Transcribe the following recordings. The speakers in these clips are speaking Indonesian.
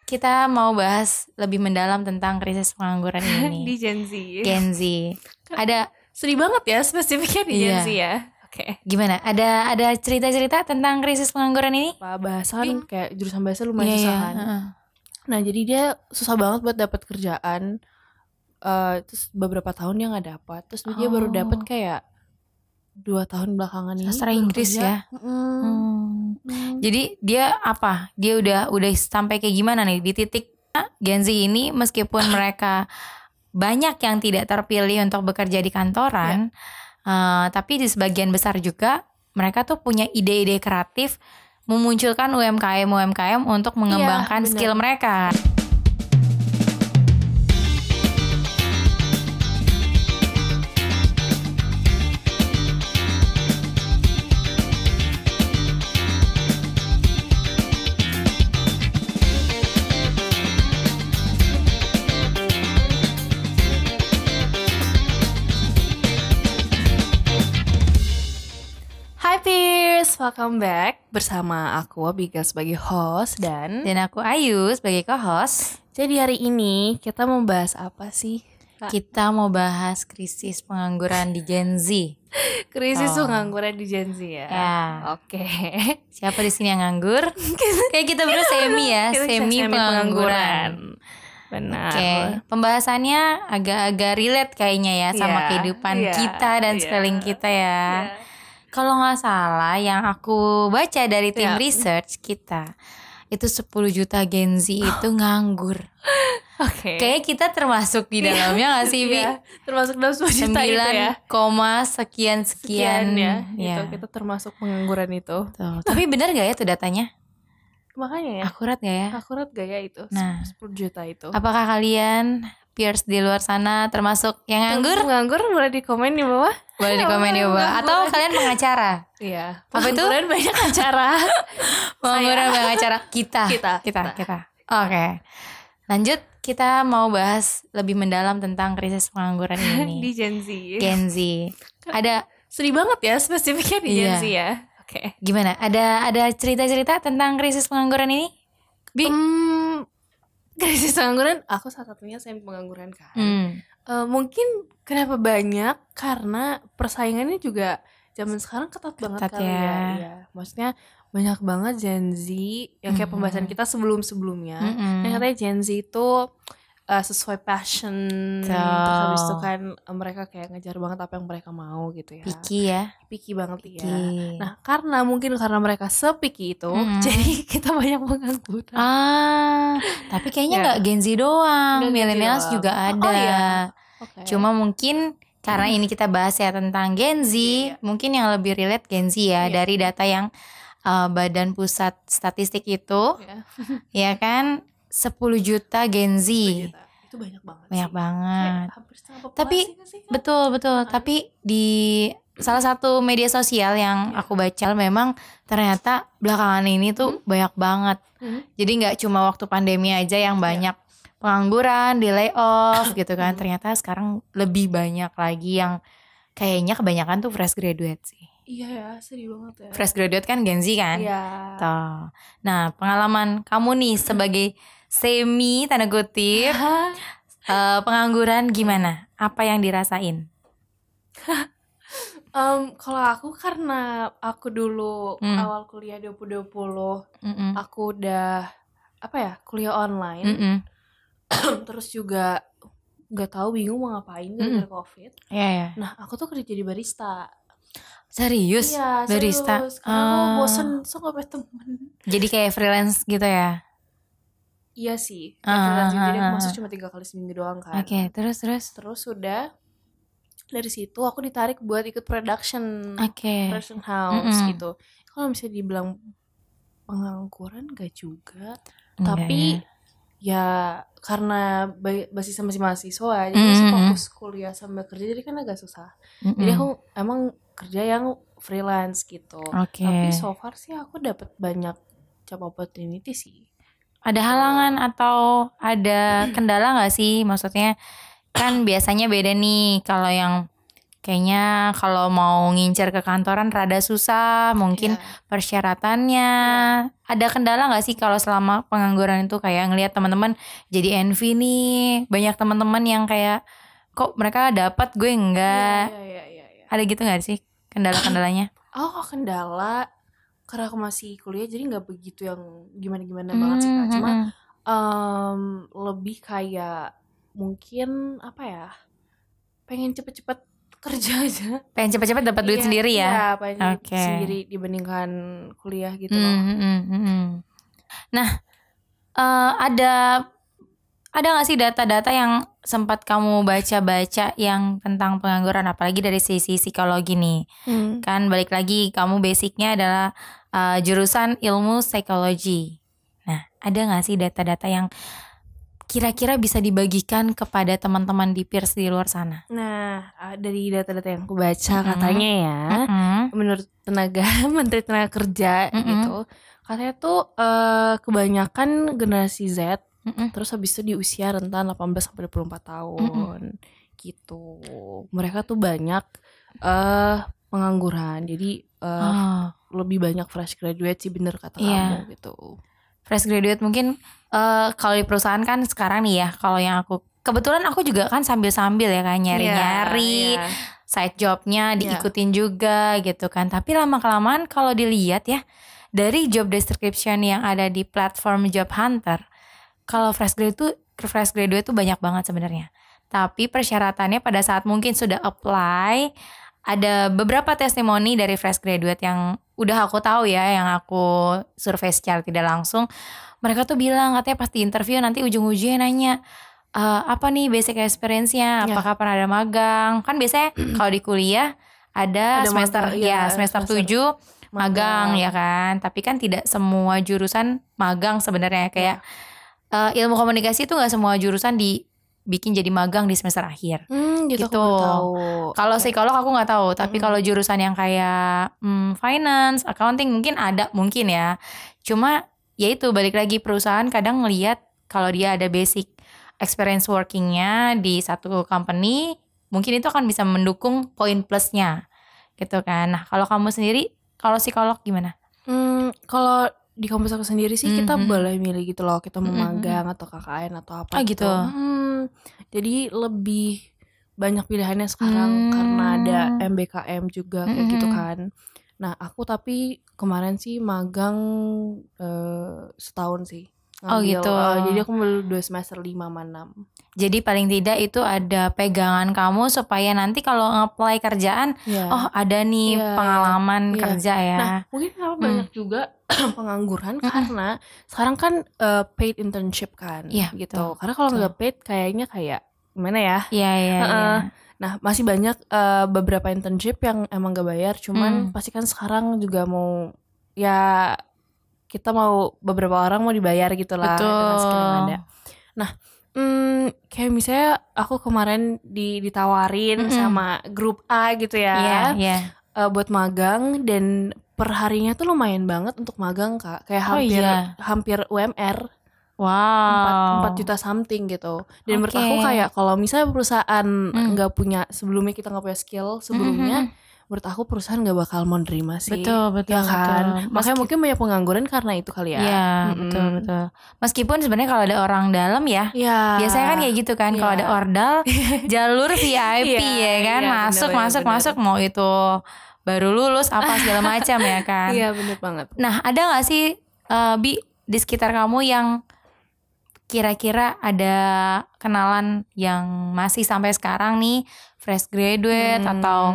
kita mau bahas lebih mendalam tentang krisis pengangguran ini. Di Gen Z. Gen Z. Ada sedih banget ya spesifiknya di Gen Iya. Z ya. Oke. gimana? Ada cerita-cerita tentang krisis pengangguran ini? Apa bahasan kayak jurusan bahasa lumayan Iya, susah iya, kan. heeh. Nah jadi dia susah banget buat dapat kerjaan. Terus beberapa tahun dia nggak dapat. Terus dia baru dapat kayak 2 tahun belakangan ini. Sastra baru Inggris kerja. ya. Jadi dia apa? Dia udah sampai kayak gimana nih di titik Gen Z ini, meskipun mereka banyak yang tidak terpilih untuk bekerja di kantoran, tapi di sebagian besar juga mereka tuh punya ide-ide kreatif memunculkan UMKM untuk mengembangkan benar. skill mereka. Hi peers, welcome back bersama aku Abigail sebagai host dan aku Ayu sebagai co-host. jadi hari ini kita mau bahas apa sih? Kita mau bahas krisis pengangguran di Gen Z. Krisis pengangguran di Gen Z ya. Ya. Oke. Siapa di sini yang nganggur? Kayak kita berdua semi ya, Kita semi pengangguran. Benar. Oke, pembahasannya agak-agak relate kayaknya ya sama Iya, kehidupan iya, kita dan iya. sekeliling kita ya. Iya. Kalau nggak salah yang aku baca dari tim Iya. research kita, itu 10 juta Gen Z itu nganggur. Oke. Kayaknya kita termasuk di dalamnya nggak sih, Bi? Iya, termasuk dalam 10 juta itu 9, ya. sekian Ya. Ya. Itu kita termasuk pengangguran itu. Tuh. Tapi benar gak ya tuh datanya? Makanya ya. Akurat gak ya? Akurat gak ya itu? Nah. 10 juta itu. Apakah kalian peers di luar sana termasuk yang nganggur? Nganggur boleh di komen di bawah. Boleh di komen di bawah. Atau kalian pengacara? Iya. Apa itu? Pengangguran banyak acara. Pengangguran pengacara kita. Kita. Oke. Lanjut, kita mau bahas lebih mendalam tentang krisis pengangguran ini. Di Gen Z. Gen Z. Ada Sedih banget ya spesifiknya di Gen Iya. Z ya. Oke. gimana? Ada cerita-cerita tentang krisis pengangguran ini? Bi? Krisis pengangguran, aku salah satunya semi pengangguran kan. Mungkin kenapa banyak karena persaingannya juga zaman sekarang ketat banget Ketat kali ya. ya. Iya. Maksudnya banyak banget Gen Z yang kayak pembahasan kita sebelum-sebelumnya. Yang katanya Gen Z itu sesuai passion. Betul. Terus habis itu kan mereka kayak ngejar banget apa yang mereka mau gitu ya. Picky ya. Picky banget ya. Picky. Nah karena mereka sepicky itu, jadi kita banyak pengangguran. Tapi kayaknya Ya. nggak Gen Z doang, Nggak Gen Z millennials doang. juga ada. Oh, iya. Oke. Cuma mungkin karena ini kita bahas ya tentang Gen Z, mungkin yang lebih relate Gen Z ya, Iya. dari data yang Badan Pusat Statistik itu, Ya. ya kan 10 juta Gen Z. 10 juta. Itu banyak banget Banyak sih. banget. Kayak hampir setengah populasi Tapi nggak sih, Kak? betul. Tapi di salah satu media sosial yang aku baca memang ternyata belakangan ini tuh banyak banget. Jadi nggak cuma waktu pandemi aja yang banyak pengangguran, di layoff gitu kan. Ternyata sekarang lebih banyak lagi yang kayaknya kebanyakan tuh fresh graduate sih. Iya ya, sedih banget ya. Fresh graduate kan Gen Z kan? Iya. Tuh. Nah, pengalaman kamu nih sebagai semi tanda kutip pengangguran gimana? Apa yang dirasain? Kalau aku karena aku dulu awal kuliah 2020 aku udah kuliah online. Terus juga nggak tahu, bingung mau ngapain gara-gara COVID. Iya. Nah aku tuh kerja jadi barista. Serius? Iya, Barista? serius. Karena aku bosen, so gak punya temen. Jadi kayak freelance gitu ya? Iya sih, jadi aku masuk cuma 3 kali seminggu doang kan. Oke, terus? Terus udah dari situ aku ditarik buat ikut production house gitu. Kalau misalnya dibilang pengangguran gak juga, tapi ya karena basis masih mahasiswa, jadi masih fokus kuliah sambil kerja, jadi kan agak susah. Jadi aku emang kerja yang freelance gitu. Tapi so far sih aku dapat banyak job opportunity sih. Ada halangan atau ada kendala gak sih? Maksudnya kan biasanya beda nih kalau yang kayaknya kalau mau ngincer ke kantoran rada susah, mungkin persyaratannya. Ada kendala nggak sih kalau selama pengangguran itu kayak ngelihat teman-teman jadi envy nih, banyak teman-teman yang kayak kok mereka dapat gue enggak? Ada gitu nggak sih kendala-kendalanya? Kendala karena aku masih kuliah jadi nggak begitu yang gimana-gimana banget sih Kak. Cuma lebih kayak mungkin apa ya, pengen cepet-cepet kerja aja, pengen cepet-cepet dapat duit sendiri ya. Iya, pengen sendiri dibandingkan kuliah gitu loh. Nah, ada nggak sih data-data yang sempat kamu baca-baca yang tentang pengangguran, apalagi dari sisi psikologi nih? Kan balik lagi kamu basicnya adalah jurusan ilmu psikologi. Nah, ada nggak sih data-data yang kira-kira bisa dibagikan kepada teman-teman di peers di luar sana? Nah, dari data-data yang aku baca katanya ya, menurut Menteri Tenaga Kerja gitu, katanya tuh kebanyakan generasi Z, terus habis itu di usia rentan 18-24 tahun gitu. Mereka tuh banyak pengangguran, jadi lebih banyak fresh graduate sih, bener kata kamu gitu. Fresh graduate mungkin kalau di perusahaan kan sekarang nih ya, kalau yang aku kebetulan aku juga kan sambil-sambil ya kan nyari-nyari side jobnya diikutin juga gitu kan. Tapi lama-kelamaan kalau dilihat ya dari job description yang ada di platform Job Hunter, kalau fresh graduate tuh banyak banget sebenarnya. Tapi persyaratannya pada saat mungkin sudah apply, ada beberapa testimoni dari fresh graduate yang udah aku tahu ya, yang aku survei secara tidak langsung. Mereka tuh bilang katanya pas di interview nanti ujung-ujungnya nanya apa nih basic experience-nya, apakah pernah ada magang. Kan biasanya kalau di kuliah ada semester semester 7 magang ya kan. Tapi kan tidak semua jurusan magang sebenarnya, kayak ilmu komunikasi itu nggak semua jurusan dibikin jadi magang di semester akhir. Gitu. Kalau psikolog aku nggak tahu, tapi kalau jurusan yang kayak finance, accounting mungkin ada, mungkin ya. Cuma ya itu balik lagi perusahaan kadang ngelihat kalau dia ada basic experience workingnya di satu company, mungkin itu akan bisa mendukung poin plusnya gitu kan. Nah kalau kamu sendiri, kalau psikolog gimana? Kalau di kampus aku sendiri sih kita boleh milih gitu loh, kita mau magang atau KKN atau apa gitu. Jadi lebih banyak pilihannya sekarang karena ada MBKM juga kayak gitu kan. Nah aku tapi kemarin sih magang setahun sih ngambil, gitu. Jadi aku mau 2 semester 5 sama 6. Jadi paling tidak itu ada pegangan kamu supaya nanti kalau nge-apply kerjaan, ada nih pengalaman kerja ya. Nah mungkin kenapa banyak juga pengangguran karena sekarang kan paid internship kan gitu. Karena kalau nggak paid kayaknya kayak gimana ya? Nah masih banyak beberapa internship yang emang gak bayar, cuman pasti kan sekarang juga mau kita mau beberapa orang mau dibayar gitu lah dengan skill yang ada. Nah kayak misalnya aku kemarin ditawarin sama grup A gitu ya, buat magang, dan perharinya tuh lumayan banget untuk magang Kak, kayak hampir UMR. 4 juta something gitu. Dan menurut aku kayak kalau misalnya perusahaan nggak punya, sebelumnya kita nggak punya skill sebelumnya, menurut aku perusahaan nggak bakal mau nerima sih. Betul ya kan. Makanya mungkin banyak pengangguran karena itu kali ya. Iya betul. Meskipun sebenarnya kalau ada orang dalam ya, biasanya kan kayak gitu kan. Kalau ada ordal jalur VIP ya kan, masuk mau itu baru lulus apa segala macam ya kan. Iya benar banget. Nah ada nggak sih Bi di sekitar kamu yang kira-kira ada kenalan yang masih sampai sekarang nih fresh graduate atau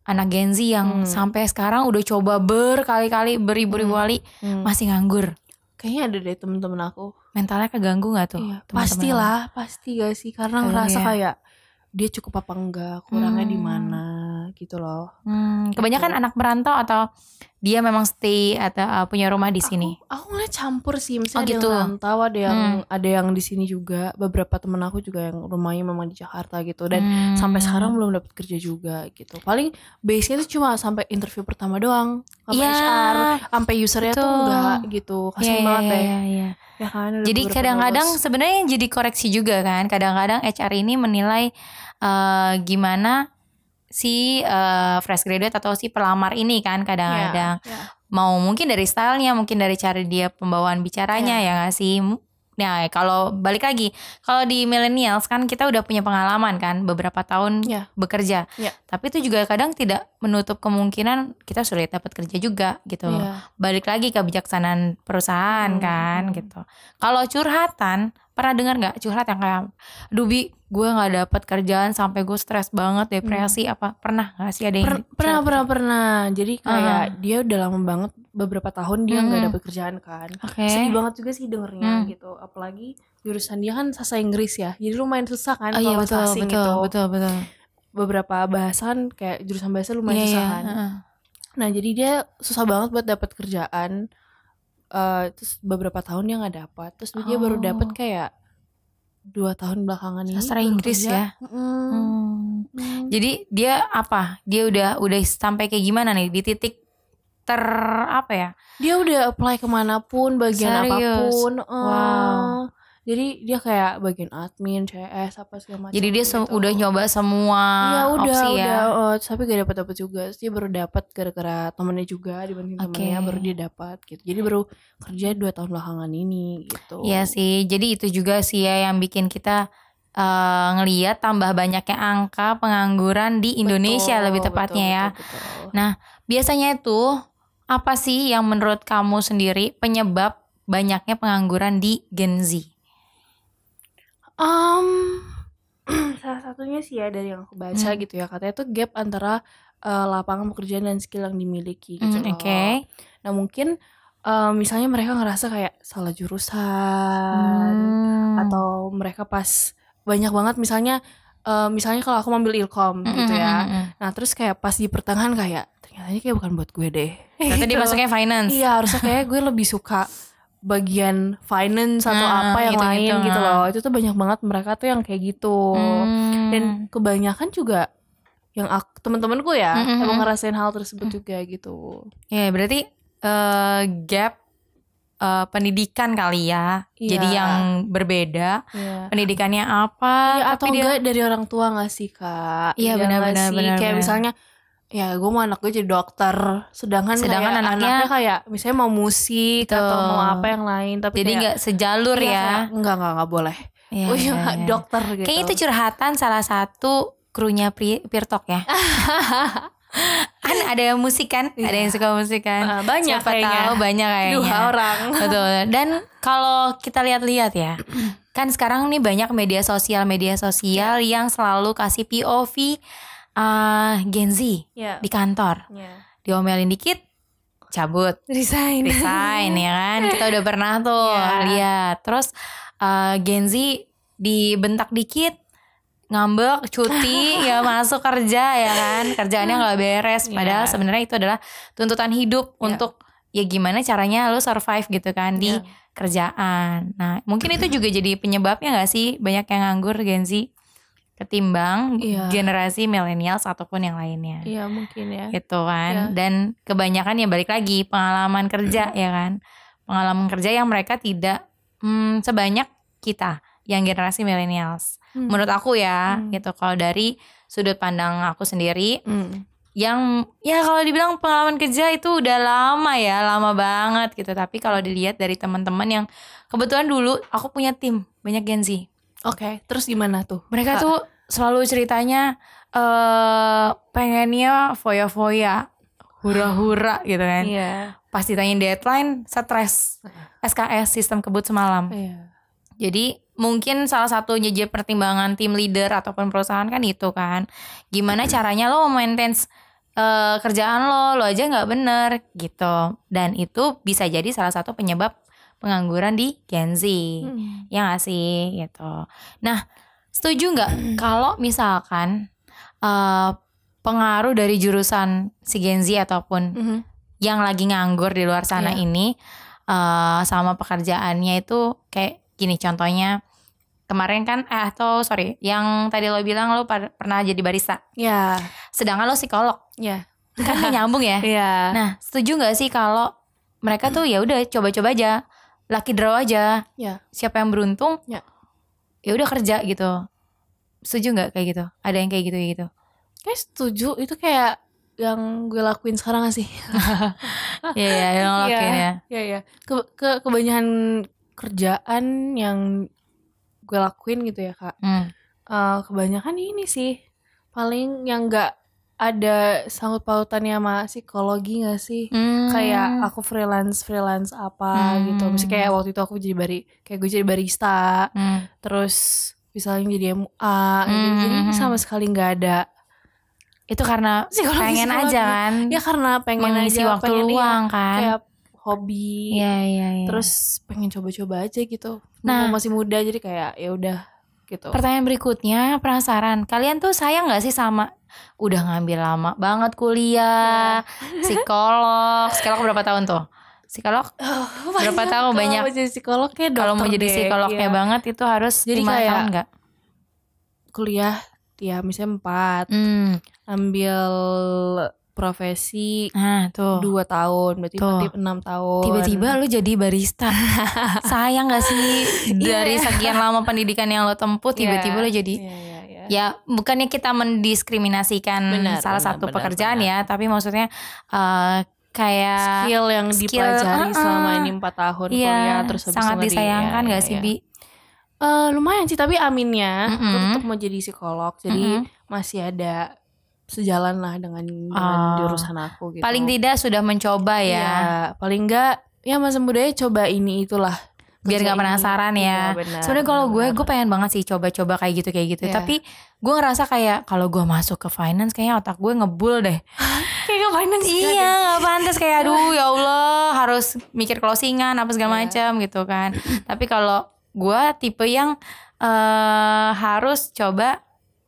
anak Gen Z yang sampai sekarang udah coba berkali-kali, beribu-ribu kali masih nganggur? Kayaknya ada deh temen-temen aku. Mentalnya keganggu gak tuh? Iya, pastilah, pasti gak sih? Karena ngerasa kayak dia cukup apa enggak, kurangnya di mana gitu loh. Kebanyakan anak merantau atau dia memang stay atau punya rumah di sini? Aku ngeliat campur sih, misalnya ada yang rantau, ada yang di sini juga. Beberapa temen aku juga yang rumahnya memang di Jakarta gitu, dan sampai sekarang belum dapat kerja juga gitu. Paling base-nya tuh cuma sampai interview pertama doang, sampai HR, sampai usernya tuh enggak gitu. Kasian banget deh. Ya kan, jadi kadang-kadang sebenarnya yang jadi koreksi juga kan, kadang-kadang HR ini menilai gimana si fresh graduate atau si pelamar ini kan kadang-kadang mau mungkin dari stylenya, mungkin dari cara dia pembawaan bicaranya ya nggak sih. Nah kalau balik lagi, kalau di millennials kan kita udah punya pengalaman kan beberapa tahun bekerja, tapi itu juga kadang tidak menutup kemungkinan kita sulit dapat kerja juga gitu. Balik lagi ke kebijaksanaan perusahaan kan gitu. Kalau curhatan, pernah dengar nggak curhat yang kayak, Dubi gue nggak dapat kerjaan sampai gue stres banget, depresi apa, pernah nggak sih ada yang pernah. Jadi kayak dia udah lama banget, beberapa tahun dia nggak dapat kerjaan kan. Sedih banget juga sih dengernya gitu. Apalagi jurusan dia kan sastra Inggris ya, jadi lumayan susah kan kalau asing gitu. Betul. Beberapa bahasan kayak jurusan bahasa lumayan susah kan. Nah jadi dia susah banget buat dapat kerjaan. Terus beberapa tahun dia nggak dapat. Terus dia baru dapat kayak 2 tahun belakangan ini sastra Inggris ya. Jadi dia apa? Dia udah sampai kayak gimana nih di titik apa ya? Dia udah apply kemanapun, bagian apapun. Wow. Jadi dia kayak bagian admin, CS apa segala macam. Jadi dia gitu. Udah nyoba semua opsi ya. Tapi gak dapat juga. Terus dia baru dapat gara-gara temennya juga, dibanding temennya baru dia dapat gitu. Jadi baru kerja 2 tahun belakangan ini gitu. Iya sih. Jadi itu juga sih ya yang bikin kita ngelihat tambah banyaknya angka pengangguran di Indonesia lebih tepatnya ya. Betul. Nah biasanya itu apa sih yang menurut kamu sendiri penyebab banyaknya pengangguran di Gen Z? Salah satunya sih ya dari yang aku baca gitu ya, katanya tuh gap antara lapangan pekerjaan dan skill yang dimiliki gitu loh. Nah mungkin misalnya mereka ngerasa kayak salah jurusan atau mereka pas banyak banget misalnya kalau aku ambil Ilkom gitu ya. Nah terus kayak pas di pertengahan kayak ternyata ini kayak bukan buat gue deh. Ternyata dia masuknya finance. Iya harusnya kayak gue lebih suka bagian finance atau apa yang lain gitu loh. Itu tuh banyak banget mereka tuh yang kayak gitu. Dan kebanyakan juga yang teman-temanku ya emang ngerasain hal tersebut juga gitu. Ya berarti gap pendidikan kali ya. Jadi yang berbeda pendidikannya apa atau enggak dari orang tua gak sih Kak? Iya benar-benar kayak misalnya ya gue mau anak gue jadi dokter, sedangkan kayak anaknya kayak misalnya mau musik atau mau apa yang lain, tapi jadi nggak sejalur ya. Nggak boleh. Dokter gitu. Kayaknya itu curhatan salah satu krunya Pirtok ya. Kan ada musik kan, ada yang suka musik kan. Banyak siapa kayaknya. Tahu banyak kayaknya. 2 orang. Betul. Dan kalau kita lihat-lihat ya, kan sekarang nih banyak media sosial yang selalu kasih POV Gen Z di kantor. Diomelin dikit cabut, resign ya kan. Kita udah pernah tuh lihat. Terus Gen Z dibentak dikit ngambek, cuti, ya masuk kerja ya kan. Kerjaannya gak beres. Padahal sebenarnya itu adalah tuntutan hidup untuk ya gimana caranya lo survive gitu kan di kerjaan. Nah mungkin itu juga jadi penyebabnya gak sih banyak yang nganggur Gen Z ketimbang generasi millennials ataupun yang lainnya. Iya mungkin ya. Gitu kan. Dan kebanyakan ya balik lagi pengalaman kerja ya kan. Pengalaman kerja yang mereka tidak sebanyak kita yang generasi millennials. Menurut aku ya gitu. Kalau dari sudut pandang aku sendiri yang ya kalau dibilang pengalaman kerja itu udah lama ya, lama banget gitu. Tapi kalau dilihat dari teman-teman yang kebetulan dulu aku punya tim banyak Gen Z. Oke, terus gimana tuh? Mereka tuh selalu ceritanya pengennya foya-foya, hura-hura gitu kan. Pas ditanyain deadline, stres. SKS, sistem kebut semalam. Jadi mungkin salah satu jadi pertimbangan tim leader ataupun perusahaan kan itu kan. Gimana caranya lo maintain kerjaan lo aja gak bener gitu. Dan itu bisa jadi salah satu penyebab pengangguran di Gen Z. Ya gak sih gitu. Nah setuju gak kalau misalkan pengaruh dari jurusan si Gen Z ataupun yang lagi nganggur di luar sana ini sama pekerjaannya itu kayak gini contohnya. Kemarin kan yang tadi lo bilang lo pernah jadi barista. Sedangkan lo psikolog. Kan gak nyambung ya. Nah setuju gak sih kalau mereka tuh ya udah coba-coba aja, lucky draw aja. Siapa yang beruntung ya udah kerja gitu. Setuju nggak kayak gitu? Ada yang kayak gitu? Kayak setuju, itu kayak yang gue lakuin sekarang gak sih? Iya, yang lakuin ya. Iya. Kebanyakan kerjaan yang gue lakuin gitu ya Kak. Kebanyakan ini sih paling yang gak ada sangkut pautannya sama psikologi gak sih? Kayak aku freelance apa gitu. Misalnya kayak waktu itu aku gue jadi barista. Terus misalnya jadi MUA gitu. Jadi sama sekali gak ada. Itu karena pengen aja kan? Ya karena pengen mengisi aja, waktu luang kan? Kayak hobi. Iya. Terus pengen coba-coba aja gitu. Nah, masih muda jadi kayak ya udah gitu. Pertanyaan berikutnya, penasaran. Kalian tuh sayang nggak sih sama udah ngambil lama banget kuliah, psikolog berapa tahun tuh? Psikolog berapa tahun banyak? Kalau jadi psikolog kayak kalau mau jadi psikolognya banget itu harus 5 tahun nggak? Kuliah ya misalnya 4 ambil profesi 2 tahun berarti 6 tahun. Tiba-tiba lu jadi barista. Sayang gak sih dari sekian lama pendidikan yang lo tempuh tiba-tiba lo jadi ya bukannya kita mendiskriminasikan salah satu pekerjaan ya, tapi maksudnya kayak skill yang dipelajari selama ini 4 tahun kuliah terus habis sangat disayangkan gak sih Bi? Lumayan sih, tapi aminnya gue tetap mau jadi psikolog, jadi masih ada sejalan lah dengan jurusan aku gitu. Paling tidak sudah mencoba ya. Paling enggak ya masa mudanya coba ini itulah. Biar gak penasaran ya. Sebenarnya kalau gue pengen banget sih coba-coba kayak gitu. Tapi gue ngerasa kayak kalau gue masuk ke finance kayaknya otak gue ngebul deh. Kayak ke finance. Iya, gak pantas kayak aduh ya Allah harus mikir closingan apa segala macam gitu kan. Tapi kalau gue tipe yang harus coba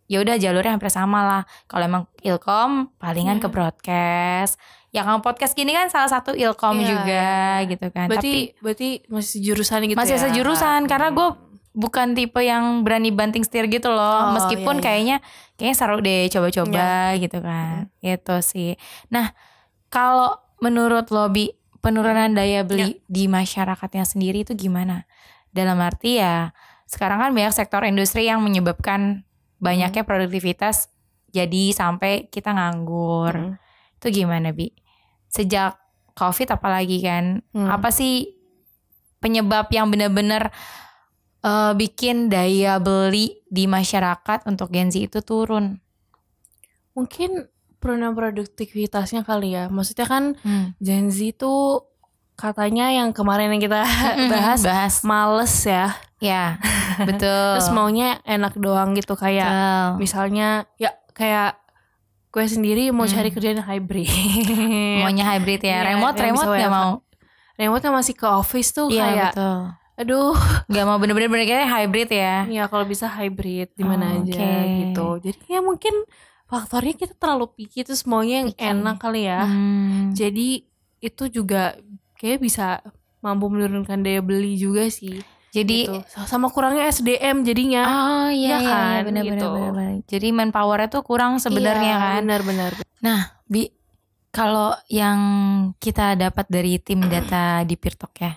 ya udah jalurnya hampir sama lah. Kalau emang ilkom palingan ke broadcast. Ya kalau podcast gini kan salah satu ilkom juga gitu kan. Berarti masih jurusan gitu masih sejurusan karena gue bukan tipe yang berani banting setir gitu loh. Meskipun kayaknya seru deh coba-coba gitu kan. Gitu sih. Nah, kalau menurut Lobby penurunan daya beli di masyarakatnya sendiri itu gimana? Dalam arti ya sekarang kan banyak sektor industri yang menyebabkan banyaknya produktivitas jadi sampai kita nganggur. Itu gimana Bi? Sejak COVID apalagi kan, apa sih penyebab yang benar-benar bikin daya beli di masyarakat untuk Gen Z itu turun? Mungkin penurunan produktivitasnya kali ya. Maksudnya kan Gen Z tuh katanya yang kemarin yang kita bahas males ya. Ya, betul. Terus maunya enak doang gitu kayak misalnya ya kayak gue sendiri mau cari kerjaan hybrid. Maunya hybrid ya. Remote gak mau. Remote masih ke office tuh kayak betul. Aduh, gak mau bener-bener kayak hybrid ya. Iya, kalau bisa hybrid di mana aja gitu. Jadi ya mungkin faktornya kita terlalu picky terus maunya yang enak kali ya. Jadi itu juga kayak bisa mampu menurunkan daya beli juga sih. Jadi gitu. Sama kurangnya SDM jadinya. Iya benar. Jadi manpowernya tuh kurang sebenarnya kan. Benar. Nah, Bi, kalau yang kita dapat dari tim data di Pirtok ya,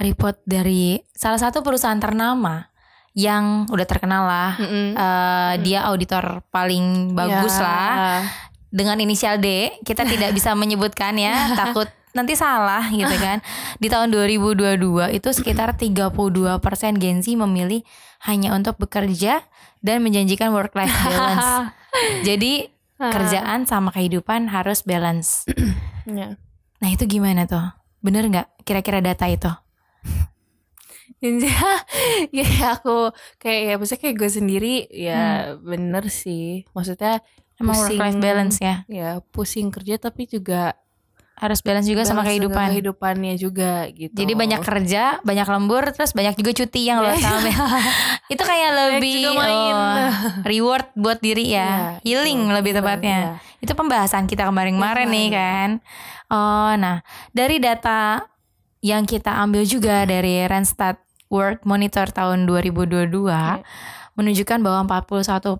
report dari salah satu perusahaan ternama yang udah terkenal lah, dia auditor paling bagus lah, dengan inisial D, kita tidak bisa menyebutkan ya, takut nanti salah gitu kan. Di tahun 2022 itu sekitar 32% Gen Z memilih hanya untuk bekerja dan menjanjikan work life balance. Jadi kerjaan sama kehidupan harus balance. Nah itu gimana tuh? Bener gak kira-kira data itu? Ya aku kayak maksudnya kayak gue sendiri ya bener sih. Maksudnya emang work life balance ya? Ya pusing kerja tapi juga harus balance juga sama kehidupannya juga gitu. Jadi banyak kerja, banyak lembur, terus banyak juga cuti yang lo sama. Itu kayak lebih reward buat diri ya, healing itu, lebih tepatnya. Itu pembahasan kita kemarin-kemarin nih kan. Nah dari data yang kita ambil juga dari Randstad World Monitor tahun 2022 menunjukkan bahwa 41%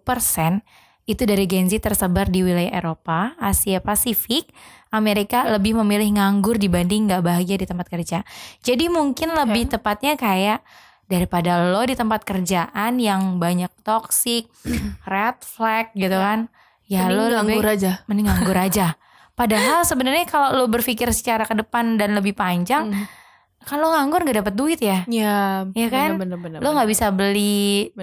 itu dari Gen Z tersebar di wilayah Eropa, Asia Pasifik, Amerika lebih memilih nganggur dibanding gak bahagia di tempat kerja. Jadi mungkin lebih tepatnya kayak daripada lo di tempat kerjaan yang banyak toxic, red flag gitu kan. ya lo nganggur aja. Mending nganggur aja. Padahal sebenarnya kalau lo berpikir secara ke depan dan lebih panjang, kalau nganggur gak dapet duit ya. Iya kan? Bener, lo gak bisa beli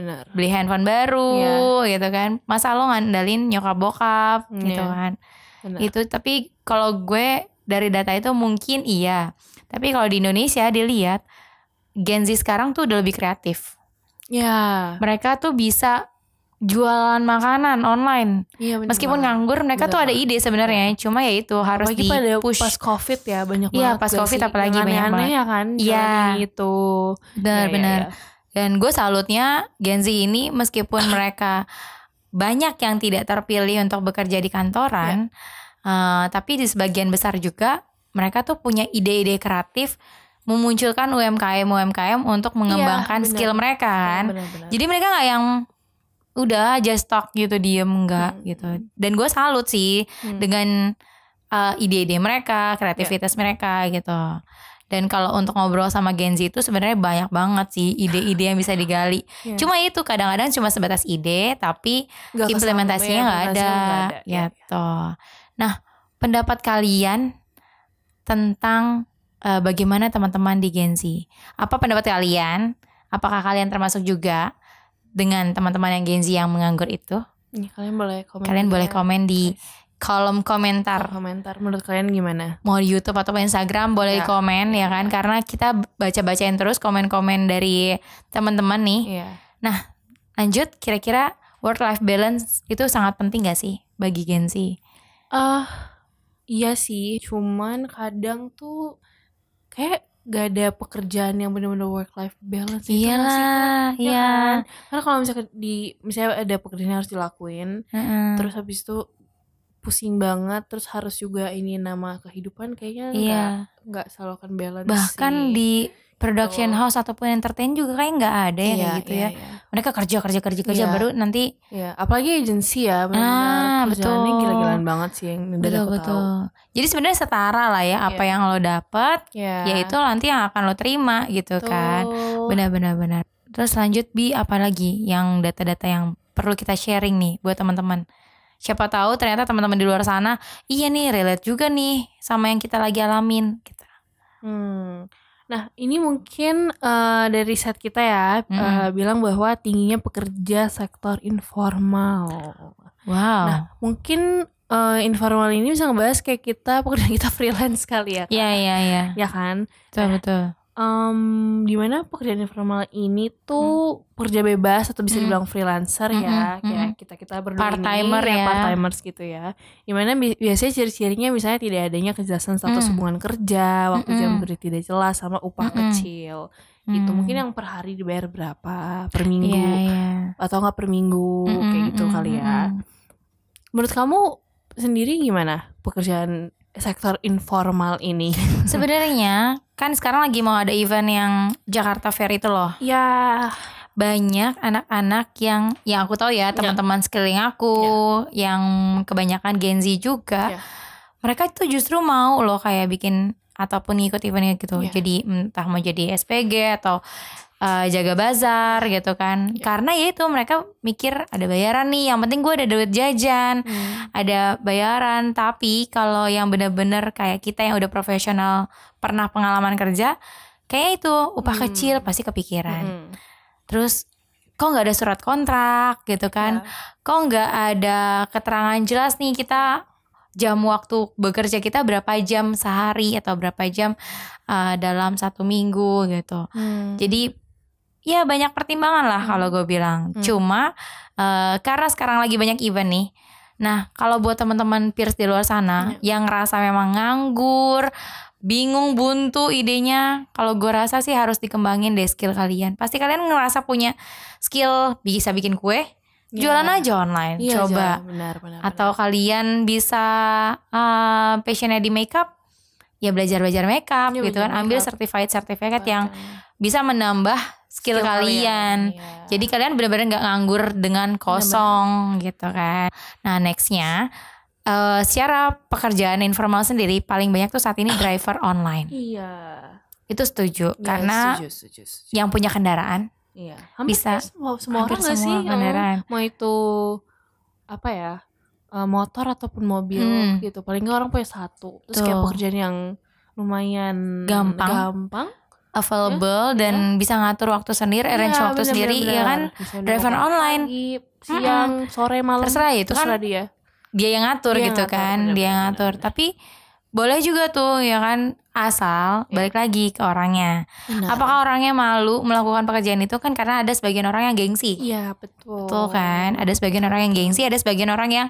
handphone baru gitu kan. Masa lo ngandalin nyokap bokap gitu kan. Bener. Itu tapi kalau gue dari data itu mungkin iya. Tapi kalau di Indonesia dilihat Gen Z sekarang tuh udah lebih kreatif. Ya. Mereka tuh bisa jualan makanan online. Iya, meskipun nganggur mereka tuh ada ide sebenarnya. Cuma ya itu harus di push. Pas COVID ya banyak banget. Iya pas COVID apalagi banyak banget. Ya kan. Iya itu. Benar. Ya. Dan gue salutnya Gen Z ini meskipun mereka banyak yang tidak terpilih untuk bekerja di kantoran, tapi di sebagian besar juga mereka tuh punya ide-ide kreatif memunculkan UMKM untuk mengembangkan skill mereka kan. Bener. Jadi mereka nggak yang udah aja stok gitu diem enggak gitu. Dan gue salut sih dengan ide-ide mereka, kreativitas mereka gitu. Dan kalau untuk ngobrol sama Gen Z itu sebenarnya banyak banget sih ide-ide yang bisa digali. Cuma itu kadang-kadang cuma sebatas ide tapi implementasinya nggak ada gitu. Nah, pendapat kalian tentang bagaimana teman-teman di Gen Z? Apa pendapat kalian? Apakah kalian termasuk juga dengan teman-teman yang Gen Z yang menganggur itu? Kalian boleh komen di kolom komentar. Menurut kalian gimana? Mau di YouTube atau Instagram boleh komen ya kan? Karena kita baca-bacain terus komen-komen dari teman-teman nih. Nah, lanjut, kira-kira work-life balance itu sangat penting gak sih bagi Gen Z? Iya sih, cuman kadang tuh kayak gak ada pekerjaan yang benar-benar work-life balance. Iyalah, iya. Kan? Karena kalau misalnya ada pekerjaan yang harus dilakuin, terus habis itu pusing banget, terus harus juga ini nama kehidupan kayaknya nggak selalu akan balance. Bahkan sih. Di production house ataupun entertain juga kayak nggak ada ya kayak gitu ya. Mereka kerja baru nanti. Apalagi agensi ya, benar kerjaannya gila-gilaan banget sih yang dari aku tahu. Jadi sebenarnya setara lah ya apa yang lo dapat, yaitu nanti yang akan lo terima gitu kan. Benar. Terus lanjut Bi, apa lagi yang data-data yang perlu kita sharing nih buat teman-teman. Siapa tahu ternyata teman-teman di luar sana iya nih relate juga nih sama yang kita lagi alamin gitu. Nah ini mungkin dari riset kita ya bilang bahwa tingginya pekerja sektor informal. Wow. Nah mungkin informal ini bisa ngebahas kayak pekerjaan kita freelance kali ya kan? Iya. Ya kan? Betul. Dimana pekerjaan informal ini tuh kerja bebas atau bisa dibilang freelancer ya, kayak kita berdua part-timer ini part-timers gitu ya. Dimana biasanya ciri-cirinya misalnya tidak adanya kejelasan status hubungan kerja, waktu jam kerja tidak jelas, sama upah kecil. Gitu mungkin yang per hari dibayar berapa per minggu atau nggak per minggu kayak gitu kali ya. Menurut kamu sendiri gimana pekerjaan sektor informal ini? Sebenarnya kan sekarang lagi mau ada event yang Jakarta Fair itu loh. Ya. Banyak anak-anak yang aku tahu ya teman-teman sekeliling aku yang kebanyakan Gen Z juga. Mereka tuh justru mau loh kayak bikin ataupun ngikut event gitu. Jadi entah mau jadi SPG atau jaga bazar gitu kan. Karena ya itu mereka mikir ada bayaran nih, yang penting gue ada duit jajan, ada bayaran. Tapi kalau yang benar-benar kayak kita yang udah profesional, pernah pengalaman kerja, kayak itu upah kecil pasti kepikiran. Terus kok nggak ada surat kontrak gitu kan? Kok nggak ada keterangan jelas nih kita jam waktu bekerja kita berapa jam sehari atau berapa jam dalam 1 minggu gitu. Jadi ya banyak pertimbangan lah kalau gue bilang. Cuma karena sekarang lagi banyak event nih. Nah kalau buat teman-teman peers di luar sana yang ngerasa memang nganggur, bingung, buntu idenya, kalau gue rasa sih harus dikembangin deh skill kalian. Pasti kalian ngerasa punya skill bisa bikin kue, jualan aja online, coba. Benar. Atau kalian bisa passionnya di makeup, ya belajar makeup gitu kan. Ambil certificate yang bisa menambah skill kalian. Jadi kalian benar-benar gak nganggur dengan kosong gitu kan. Nah nextnya secara pekerjaan informal sendiri paling banyak tuh saat ini driver online. Iya. Itu setuju karena setuju. yang punya kendaraan hampir bisa semua orang gak sih? Kendaraan. Mau itu apa ya, motor ataupun mobil gitu. Paling nggak orang punya satu. Terus kayak pekerjaan yang lumayan gampang available dan bisa ngatur waktu sendiri, arrange waktu sendiri, ya kan? Driver online, siang, sore, malam, terserah itu kan dia yang ngatur gitu kan, dia yang ngatur. Tapi boleh juga tuh ya kan, asal balik lagi ke orangnya. Apakah orangnya malu melakukan pekerjaan itu kan, karena ada sebagian orang yang gengsi. Iya betul. Betul kan, ada sebagian orang yang gengsi, ada sebagian orang yang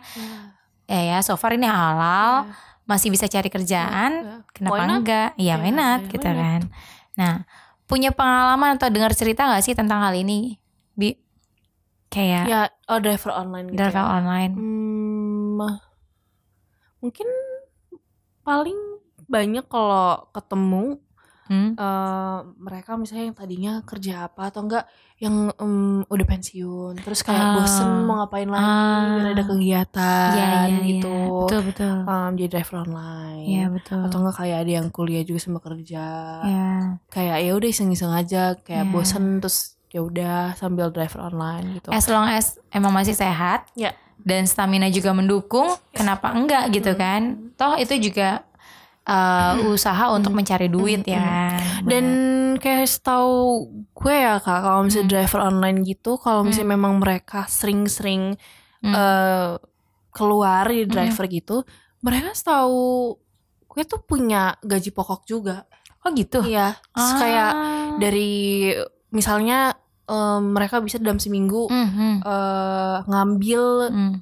ya so far ini halal, masih bisa cari kerjaan, kenapa enggak? Ya why not gitu kan. Nah, punya pengalaman atau dengar cerita gak sih tentang hal ini, Bi? Kayak ya, driver online gitu. Driver online. Mungkin paling banyak kalau ketemu mereka misalnya yang tadinya kerja apa atau enggak yang udah pensiun, terus kayak bosen mau ngapain lagi, biar ada kegiatan gitu. Betul. Jadi driver online. Iya betul. Atau enggak kayak ada yang kuliah juga sama kerja. Kayak ya udah iseng-iseng aja, kayak bosen terus ya udah sambil driver online gitu. As long as emang masih sehat dan stamina juga mendukung, kenapa enggak gitu kan? Toh itu juga usaha untuk mencari duit ya. Dan kayak setahu gue ya Kak, kalau misalnya driver online gitu, kalau misalnya memang mereka sering-sering keluar di driver gitu, mereka setahu gue tuh punya gaji pokok juga. Oh gitu? Iya. Kayak dari misalnya mereka bisa dalam seminggu ngambil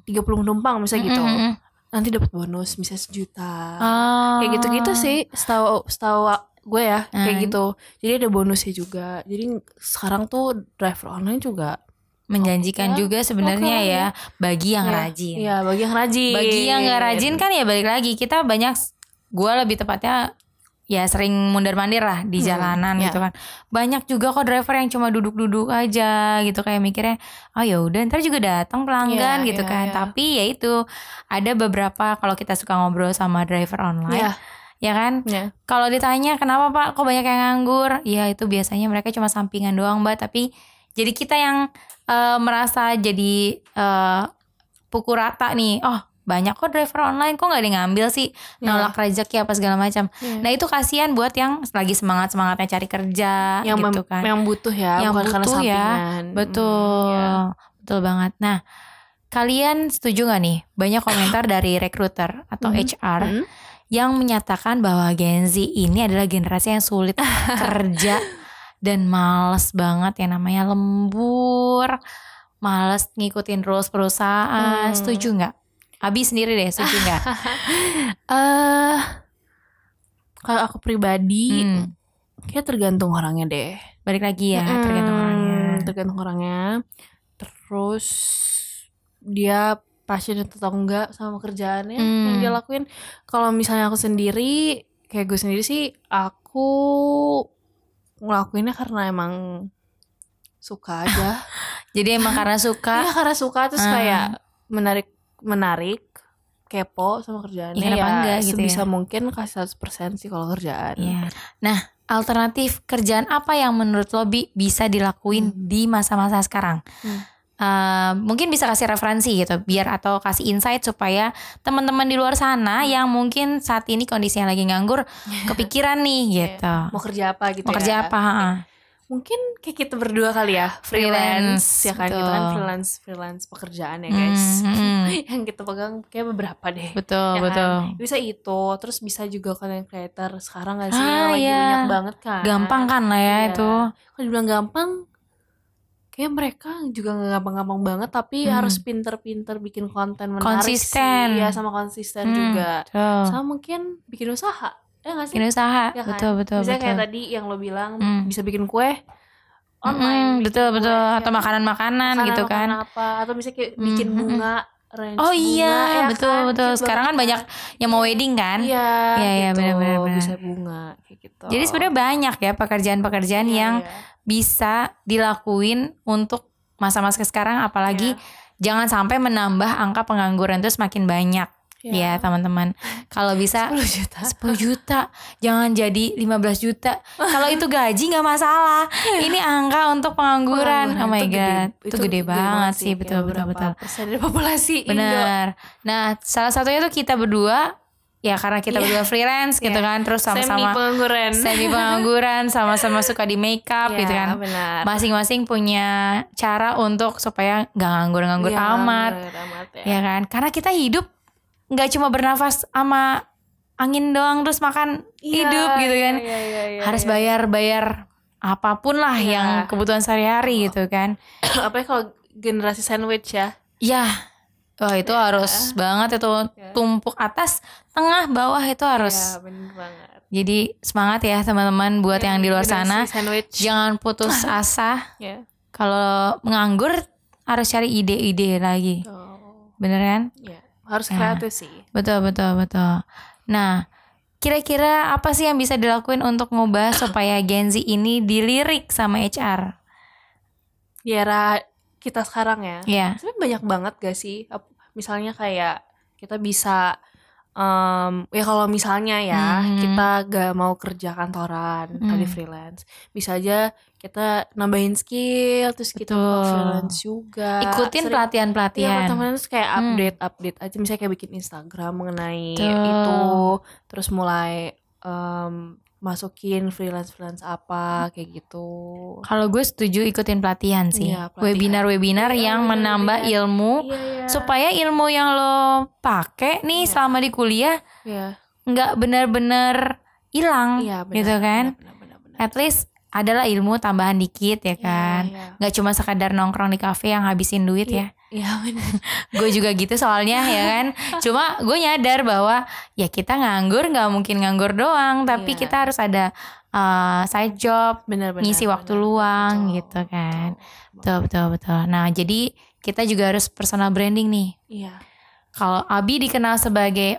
30 penumpang misalnya gitu. Nanti dapat bonus bisa 1 juta. Kayak gitu-gitu sih setahu gue ya, kayak gitu. Jadi ada bonusnya juga. Jadi sekarang tuh driver online juga menjanjikan juga sebenarnya ya, bagi yang rajin. Iya, bagi yang rajin. Bagi yang nggak rajin kan ya balik lagi, kita banyak, gue lebih tepatnya ya sering mundar-mandir lah di jalanan gitu kan. Banyak juga kok driver yang cuma duduk-duduk aja gitu, kayak mikirnya ya udah ntar juga datang pelanggan gitu kan. Tapi ya itu ada beberapa, kalau kita suka ngobrol sama driver online ya kan, kalau ditanya kenapa Pak kok banyak yang nganggur, ya itu biasanya mereka cuma sampingan doang Mbak. Tapi jadi kita yang merasa jadi pukul rata nih, banyak kok driver online, kok gak ada yang ngambil sih, nolak rezeki apa segala macam. Nah itu kasihan buat yang lagi semangatnya cari kerja yang gitu kan, yang butuh ya, yang bukan karena butuh sampingan. Betul banget. Nah kalian setuju gak nih banyak komentar dari recruiter atau HR yang menyatakan bahwa Gen Z ini adalah generasi yang sulit kerja dan males banget, yang namanya lembur, males ngikutin rules perusahaan. Setuju gak? Abi sendiri deh, setuju gak? Kalau aku pribadi kayak tergantung orangnya deh. Balik lagi ya, tergantung orangnya. Terus dia passionate atau enggak sama kerjaannya yang dia lakuin. Kalau misalnya aku sendiri, kayak gue sendiri sih, aku ngelakuinnya karena emang suka aja. Jadi emang karena suka? Iya karena suka, terus kayak menarik, kepo sama kerjaannya ya, enggak, gitu sebisa ya? Mungkin kasih 100% sih kalau kerjaan. Nah alternatif kerjaan apa yang menurut lo bisa dilakuin di masa-masa sekarang? Mungkin bisa kasih referensi gitu, biar atau kasih insight supaya teman-teman di luar sana yang mungkin saat ini kondisinya lagi nganggur kepikiran nih gitu. Mau kerja apa gitu. Mau kerja apa? Mungkin kayak kita berdua kali ya, freelance ya kan, kita kan freelance pekerjaan ya guys. Yang kita pegang kayak beberapa deh. Betul. Kan? Bisa itu, terus bisa juga content creator sekarang gak sih, yang lagi banyak banget kan. Gampang kan lah ya itu. Kalau dibilang gampang, kayak mereka juga gak gampang-gampang banget, tapi harus pinter-pinter bikin konten menarik. Konsisten. Iya, sama konsisten juga. Sama mungkin bikin usaha. Ya gak sih? Bikin usaha, ya kan? betul. Misalnya kayak tadi yang lo bilang bisa bikin kue online, betul. Atau makanan gitu kan, apa, atau misalnya kayak bikin bunga, bunga, ya betul. Kan? Sekarang kan banyak yang mau wedding kan. Iya gitu. Benar. Bisa bunga kayak gitu. Jadi sebenarnya banyak ya pekerjaan-pekerjaan yang bisa dilakuin untuk masa-masa sekarang, apalagi jangan sampai menambah angka pengangguran itu semakin banyak. ya teman-teman. Kalau bisa 10 juta, jangan jadi 15 juta. Kalau itu gaji nggak masalah. Ini angka untuk pengangguran. Oh my god, itu gede banget sih, betul. Persen dari populasi Bener. Nah, salah satunya tuh kita berdua. Ya karena kita berdua freelance gitu kan. Terus sama-sama semi pengangguran, sama-sama suka di makeup gitu kan. Benar. Masing-masing punya cara untuk supaya gak nganggur-nganggur amat ya kan. Karena kita hidup gak cuma bernafas sama angin doang terus makan hidup gitu kan. Harus bayar apapun lah yang kebutuhan sehari-hari gitu kan. Apalagi kalau generasi sandwich ya. Iya. Oh itu harus banget itu tumpuk atas, tengah, bawah itu harus. Iya bener banget. Jadi semangat ya teman-teman buat yang di luar sana. Jangan putus asa. Kalau menganggur harus cari ide-ide lagi. Bener kan? Iya. Harus kreatif sih. Betul. Nah, kira-kira apa sih yang bisa dilakuin untuk ngubah supaya Gen Z ini dilirik sama HR? Ya kita sekarang ya. Sebenarnya banyak banget gak sih? Misalnya kayak kita bisa ya kalau misalnya kita gak mau kerja kantoran, tadi freelance, bisa aja kita nambahin skill, terus kita freelance juga. Ikutin pelatihan-pelatihan. Teman-teman terus kayak update aja, misalnya kayak bikin Instagram mengenai itu, terus mulai masukin freelance apa kayak gitu. Kalau gue setuju ikutin pelatihan sih. Webinar yang menambah ilmu supaya ilmu yang lo pakai nih selama di kuliah nggak benar-benar hilang gitu kan. Benar. At least adalah ilmu tambahan dikit ya kan. Nggak cuma sekadar nongkrong di kafe yang habisin duit ya. Iya benar. Gue juga gitu soalnya ya kan. Cuma gue nyadar bahwa ya kita nganggur nggak mungkin nganggur doang, tapi kita harus ada side job, ngisi waktu luang gitu kan. Betul. Nah jadi kita juga harus personal branding nih. Iya. Kalau Abi dikenal sebagai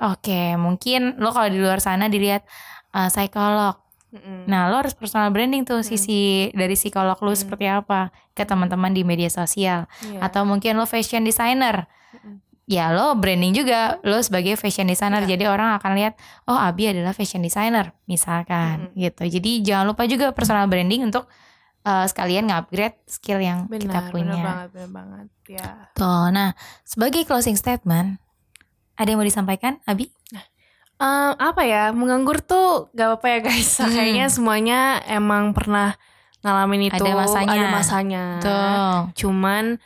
mungkin lo kalau di luar sana dilihat psikolog. Nah lo harus personal branding tuh sisi dari psikolog lo seperti apa ke teman-teman di media sosial. Atau mungkin lo fashion designer, ya lo branding juga lo sebagai fashion designer. Jadi orang akan lihat oh Abi adalah fashion designer misalkan gitu. Jadi jangan lupa juga personal branding untuk sekalian nge-upgrade skill yang kita punya. Bener banget ya. Tuh, nah sebagai closing statement ada yang mau disampaikan Abi? Apa ya, menganggur tuh gak apa-apa ya guys. Kayaknya semuanya emang pernah ngalamin itu. Ada masanya. Tuh. Cuman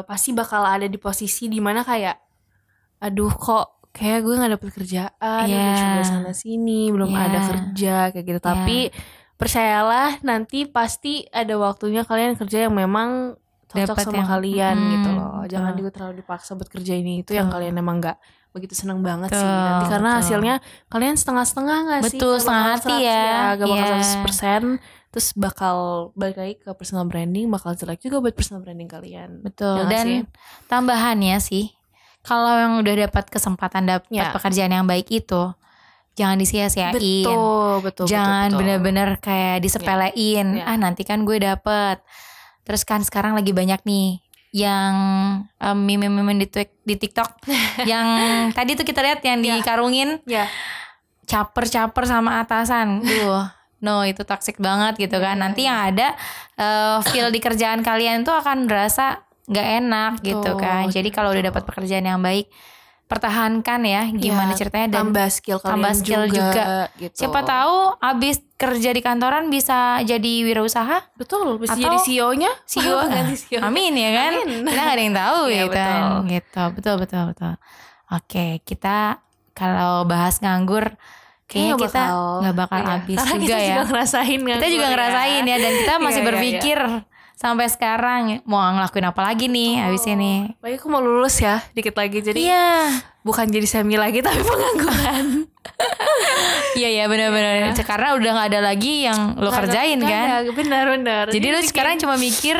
pasti bakal ada di posisi dimana kayak aduh kok kayak gue gak dapet kerjaan, udah coba sana sini belum ada kerja kayak gitu. Tapi percayalah nanti pasti ada waktunya kalian kerja yang memang cocok sama kalian gitu loh. Jangan juga terlalu dipaksa buat kerja ini itu yang kalian emang gak begitu seneng banget sih nanti karena hasilnya kalian setengah-setengah gak sih? Betul, setengah hati ya. Gak bakal 100%. Terus bakal balik lagi ke personal branding, bakal jelek juga buat personal branding kalian. Betul. Dan tambahannya sih, kalau yang udah dapat kesempatan dapat pekerjaan yang baik itu jangan disia-siain. Betul. Jangan benar-benar kayak disepelein. Nanti kan gue dapet. Terus kan sekarang lagi banyak nih yang meme-meme di TikTok yang tadi tuh kita lihat yang dikarungin caper sama atasan. No itu toxic banget gitu kan. Nanti yang ada feel di kerjaan kalian tuh akan berasa gak enak gitu kan. Jadi kalau udah dapat pekerjaan yang baik, pertahankan ya gimana ceritanya dan tambah skill juga gitu. Siapa tahu abis kerja di kantoran bisa jadi wirausaha. Betul, bisa jadi CEO-nya. Amin ya kan. Amin. Kita gak ada yang tahu gitu. Betul. Oke, kita kalau bahas nganggur kayaknya kita gak bakal habis juga ya. Kita juga ngerasain ya dan kita masih berpikir sampai sekarang mau ngelakuin apa lagi nih abis ini. Lagi aku mau lulus ya dikit lagi jadi bukan jadi semi lagi tapi pengangguran. Iya benar-benar. Karena udah nggak ada lagi yang lo kerjain kan. Benar. Jadi lo sekarang cuma mikir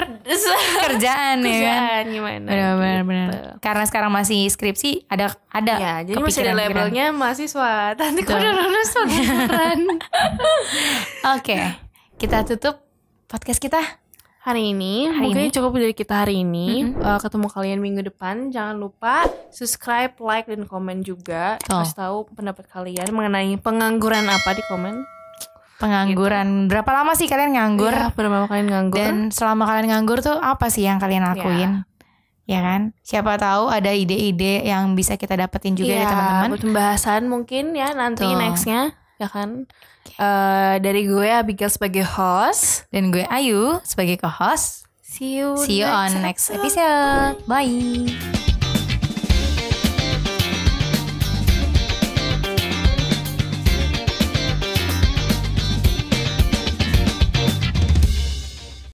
kerjaan ya kan. Benar. Karena sekarang masih skripsi ada. Ya, jadi masih ada labelnya mahasiswa. Nanti kalau udah lulus pengangguran. Oke, kita tutup podcast kita. hari ini. Mungkin cukup dari kita hari ini. Ketemu kalian minggu depan. Jangan lupa subscribe, like, dan komen juga. Kasih tahu pendapat kalian mengenai pengangguran apa di komen. Pengangguran gitu. Berapa lama sih kalian nganggur? Iya, berapa lama kalian nganggur? Dan selama kalian nganggur tuh apa sih yang kalian lakuin? Ya kan? Siapa tahu ada ide-ide yang bisa kita dapetin juga dari teman-teman. Buat pembahasan mungkin ya nanti nextnya. Ya kan? Dari gue Abigail sebagai host dan gue Ayu sebagai co-host. See you on next episode. Bye.